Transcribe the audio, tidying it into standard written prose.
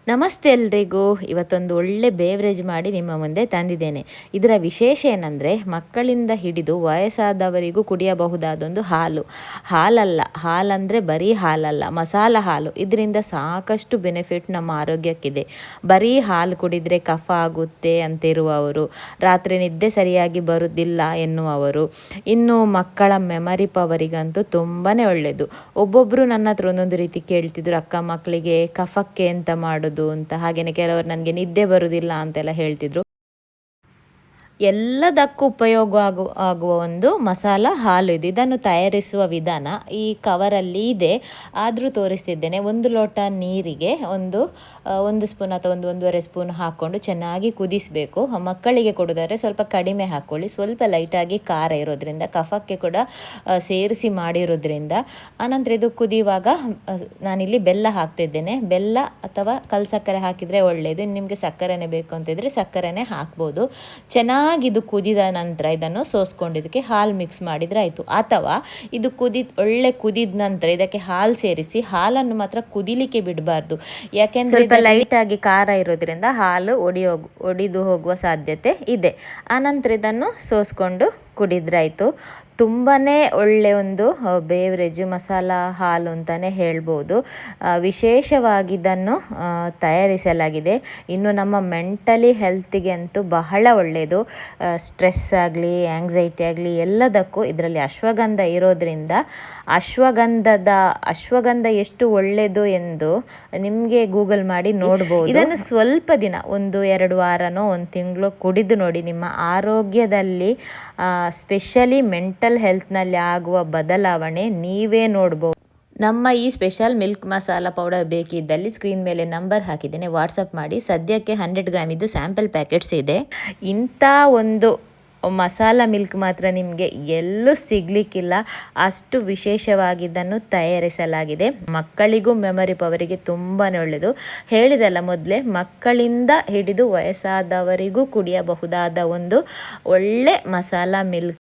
ನಮಸ್ತೆ ಎಲ್ರಿಗೂ. ಇವತ್ತೊಂದು ಒಳ್ಳೆ ಬೇವ್ರೇಜ್ ಮಾಡಿ ನಿಮ್ಮ ಮುಂದೆ ತಂದಿದ್ದೇನೆ. ಇದರ ವಿಶೇಷ ಏನಂದರೆ, ಮಕ್ಕಳಿಂದ ಹಿಡಿದು ವಯಸ್ಸಾದವರಿಗೂ ಕುಡಿಯಬಹುದಾದೊಂದು ಹಾಲಂದರೆ ಬರೀ ಹಾಲಲ್ಲ, ಮಸಾಲ ಹಾಲು. ಇದರಿಂದ ಸಾಕಷ್ಟು ಬೆನಿಫಿಟ್ ನಮ್ಮ ಆರೋಗ್ಯಕ್ಕಿದೆ. ಬರೀ ಹಾಲು ಕುಡಿದರೆ ಕಫ ಆಗುತ್ತೆ ಅಂತಿರುವವರು, ರಾತ್ರಿ ನಿದ್ದೆ ಸರಿಯಾಗಿ ಬರುವುದಿಲ್ಲ ಎನ್ನುವವರು, ಇನ್ನು ಮಕ್ಕಳ ಮೆಮರಿ ಪವರಿಗಂತೂ ತುಂಬಾ ಒಳ್ಳೆಯದು. ಒಬ್ಬೊಬ್ಬರು ನನ್ನ ಹತ್ರ ಒಂದೊಂದು ರೀತಿ ಕೇಳ್ತಿದ್ರು, ಅಕ್ಕ ಮಕ್ಕಳಿಗೆ ಕಫಕ್ಕೆ ಎಂತ ಮಾಡೋದು ಅಂತ. ಹಾಗೆಯೇ ಕೆಲವರು ನನಗೆ ನಿದ್ದೆ ಬರುವುದಿಲ್ಲ ಅಂತೆಲ್ಲ ಹೇಳ್ತಿದ್ರು. ಎಲ್ಲದಕ್ಕೂ ಉಪಯೋಗ ಆಗುವ ಒಂದು ಮಸಾಲ ಹಾಲು ಇದು. ಇದನ್ನು ತಯಾರಿಸುವ ವಿಧಾನ ಈ ಕವರಲ್ಲಿ ಇದೆ, ಆದರೂ ತೋರಿಸ್ತಿದ್ದೇನೆ. 1 ಲೋಟ ನೀರಿಗೆ ಒಂದು ಸ್ಪೂನ್ ಅಥವಾ 1-1.5 ಸ್ಪೂನ್ ಹಾಕ್ಕೊಂಡು ಚೆನ್ನಾಗಿ ಕುದಿಸಬೇಕು. ಮಕ್ಕಳಿಗೆ ಕೊಡೋದಾದ್ರೆ ಸ್ವಲ್ಪ ಕಡಿಮೆ ಹಾಕ್ಕೊಳ್ಳಿ, ಸ್ವಲ್ಪ ಲೈಟಾಗಿ ಖಾರ ಇರೋದ್ರಿಂದ, ಕಫಕ್ಕೆ ಕೂಡ ಸೇರಿಸಿ ಮಾಡಿರೋದ್ರಿಂದ. ಆನಂತರ ಇದು ಕುದಿಯುವಾಗ ನಾನಿಲ್ಲಿ ಬೆಲ್ಲ ಹಾಕ್ತಿದ್ದೇನೆ. ಬೆಲ್ಲ ಅಥವಾ ಕಲ್ಸಕ್ಕರೆ ಹಾಕಿದರೆ ಒಳ್ಳೆಯದು. ನಿಮಗೆ ಸಕ್ಕರೆನೇ ಬೇಕು ಅಂತಿದ್ರೆ ಸಕ್ಕರೆನೇ ಹಾಕ್ಬೋದು. ಚೆನ್ನಾಗಿದು ಕುದಿದ ನಂತರ ಇದನ್ನು ಸೋಸ್ಕೊಂಡಿದ್ದಕ್ಕೆ ಹಾಲು ಮಿಕ್ಸ್ ಮಾಡಿದರೆ ಆಯಿತು. ಅಥವಾ ಇದು ಒಳ್ಳೆ ಕುದಿದ ನಂತರ ಇದಕ್ಕೆ ಹಾಲು ಸೇರಿಸಿ, ಹಾಲನ್ನು ಮಾತ್ರ ಕುದಿಲಿಕ್ಕೆ ಬಿಡಬಾರ್ದು. ಯಾಕೆಂದರೆ ಸ್ವಲ್ಪ ಲೈಟಾಗಿ ಖಾರ ಇರೋದ್ರಿಂದ ಹಾಲು ಒಡಿದು ಹೋಗುವ ಸಾಧ್ಯತೆ ಇದೆ. ಆನಂತರ ಇದನ್ನು ಸೋಸ್ಕೊಂಡು ಕುಡಿದ್ರೆ ಆಯಿತು. ತುಂಬಾ ಒಳ್ಳೆ ಒಂದು ಬೇವ್ರೇಜ್ ಮಸಾಲ ಹಾಲು ಅಂತಲೇ ಹೇಳ್ಬೋದು. ವಿಶೇಷವಾಗಿ ಇದನ್ನು ತಯಾರಿಸಲಾಗಿದೆ. ಇನ್ನು ನಮ್ಮ ಮೆಂಟಲಿ ಹೆಲ್ತಿಗೆ ಅಂತೂ ಬಹಳ ಒಳ್ಳೆಯದು. ಸ್ಟ್ರೆಸ್ ಆಗಲಿ, ಆ್ಯಂಗ್ಸೈಟಿ ಆಗಲಿ, ಎಲ್ಲದಕ್ಕೂ ಇದರಲ್ಲಿ ಅಶ್ವಗಂಧ ಇರೋದ್ರಿಂದ, ಅಶ್ವಗಂಧ ಎಷ್ಟು ಒಳ್ಳೆಯದು ಎಂದು ನಿಮಗೆ ಗೂಗಲ್ ಮಾಡಿ ನೋಡ್ಬೋದು. ಇದನ್ನು ಸ್ವಲ್ಪ ದಿನ, 1-2 ವಾರನೋ 1 ತಿಂಗಳು ಕುಡಿದು ನೋಡಿ. ನಿಮ್ಮ ಆರೋಗ್ಯದಲ್ಲಿ ಸ್ಪೆಷಲಿ ಮೆಂಟಲ್ ಹೆಲ್ತ್ನಲ್ಲಿ ಆಗುವ ಬದಲಾವಣೆ ನೀವೇ ನೋಡ್ಬೋದು. ನಮ್ಮ ಈ ಸ್ಪೆಷಲ್ ಮಿಲ್ಕ್ ಮಸಾಲ ಪೌಡರ್ ಬೇಕಿದ್ದಲ್ಲಿ ಸ್ಕ್ರೀನ್ ಮೇಲೆ ನಂಬರ್ ಹಾಕಿದ್ದೇನೆ, ವಾಟ್ಸಪ್ ಮಾಡಿ. ಸದ್ಯಕ್ಕೆ 100 ಗ್ರಾಮ್ ಇದು ಸ್ಯಾಂಪಲ್ ಪ್ಯಾಕೆಟ್ಸ್ ಇದೆ. ಇಂಥ ಒಂದು ಮಸಾಲ ಮಿಲ್ಕ್ ಮಾತ್ರ ನಿಮಗೆ ಎಲ್ಲೂ ಸಿಗಲಿಕ್ಕಿಲ್ಲ, ಅಷ್ಟು ವಿಶೇಷವಾಗಿದ್ದನ್ನು ತಯಾರಿಸಲಾಗಿದೆ. ಮಕ್ಕಳಿಗೂ ಮೆಮರಿ ಪವರಿಗೆ ತುಂಬಾ ಒಳ್ಳೆಯದು. ಹೇಳಿದಲ್ಲ ಮೊದಲೇ, ಮಕ್ಕಳಿಂದ ಹಿಡಿದು ವಯಸ್ಸಾದವರಿಗೂ ಕುಡಿಯಬಹುದಾದ ಒಂದು ಒಳ್ಳೆ ಮಸಾಲ ಮಿಲ್ಕ್.